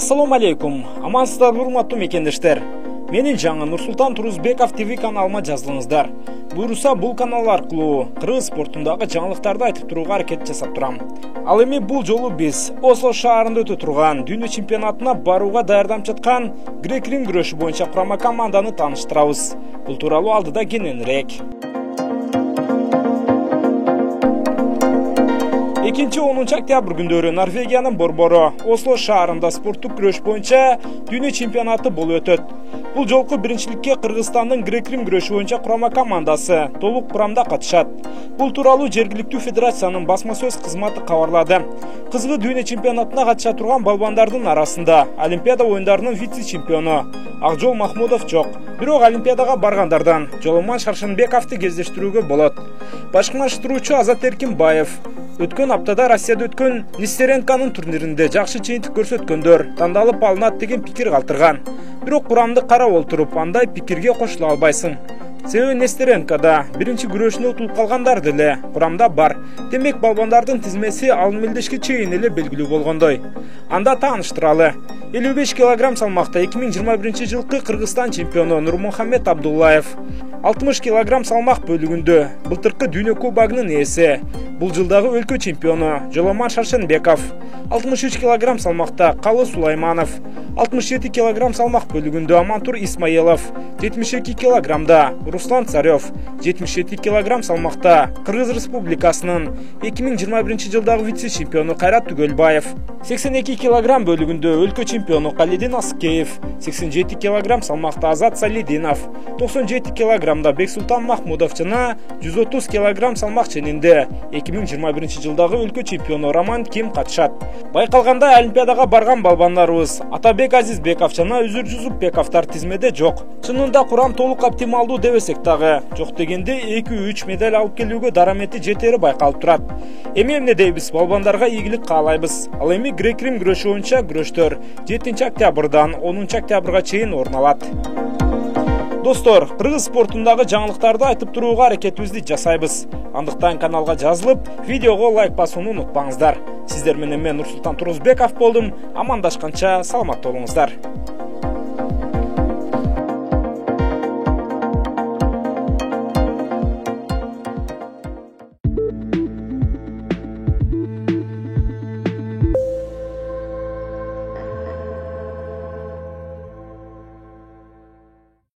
Ассаламу алейкум. Амансыздар, урматтуу мекендештер. Менин жаңы Нурсултан Турузбеков ТВ каналыма жазылыңыздар. Буйруса бул канал аркылуу кыргыз спортундагы жаңылыктарды айтып турууга аракет жасап турам. Ал эми бул жолу биз Осло шаарында өтө турган дүйнө чемпионатына барууга даярданып жаткан грек-рим күрөшү боюнча курама команданы тааныштырабыз. Бул тууралуу алдыда кененирээк. 2-10 октябрь күндөрү Норвегиянын борбору Осло шаарында спорттук күрөш боюнча дүйнө чемпионаты болуп өтөт. Бул жолку биринчиликке Кыргызстандын грек-рим күрөшү боюнча курама командасы толук курамда катышат. Бул тууралуу жергиликтүү федерациянын басма сөз кызматы кабарлады. Кызгы дүйнө чемпионатына катыша турган балбандардын арасында Олимпиада оюндарынын вице-чемпиону Акжол Махмудов жок. Бирок Олимпиадага баргандардан Жоломан Шаршенбековду кездештирүүгө болот. Башкылаштыруучу Азат Эркинбаев өткөн аптада Россияда өткөн Нестеренконун турниринде жакшы чыйынтык көрсөткөндөр тандалып алынат деген пикир калтырган. Бирок курамды карап олтуруп, андай пикирге кошула албайсың. Себеби Нестеренкода биринчи күрөшүнө утулуп калгандар деле курамда бар. Демек балбандардын тизмеси ал мелдешке чейин эле белгилүү болгондой. Анда тааныштыралы. 55 кг салмакта 2021 жылкы Кыргызстан чемпиону Нурмухамед Абдуллаев, 60 кг салмак бөлүгүндө былтыркы дүйнө кубогунун ээси, бул жылдагы өлкө чемпиону Жоломан Шаршенбеков, 63 кг салмакта Калы Сулайманов, 67 кг салмак бөлүгүндө Амантур Исмаилов, 72 кг Руслан Царев, 77 кг салмакта Кыргыз Республикасынын 2021 жылдагы вице-чемпиону Кайрат Түгөлбаев, 82 кг бөлүгүндө өлкө чемпиону Калидин Аскеев, 87 кг салмакта Азат Салидинов, 97 кг Бексултан Махмудов жана 130 кг салмак ченинде 2021 жылдагы өлкө чемпиону Роман Ким катышат. Байкалгандай Олимпиадага барган балбандарыбыз Атабек Азизбеков жана Үзүр Жузупбековдор тизмеде жок. Чынында курам толук оптималдуу дебесек дагы, жок дегенде 2-3 медаль алып келүүгө дарамети жетери байкалып турат. Эми эмне дейбиз, балбандарга ийгилик каалайбыз. Ал эми грек-рим күрөшү боюнча күрөштөр 7 октябрдан 10 октябрга чейин орун алат. Достор, кыргыз спортундагы жаңылыктарды айтып турууга аракетибизди жасайбыз. Андыктан каналга жазылып, видеого лайк басууну унутпаңыздар. Сиздер менен мен Нурсултан Турузбеков болдум. Амандашканча саламатта болуңуздар.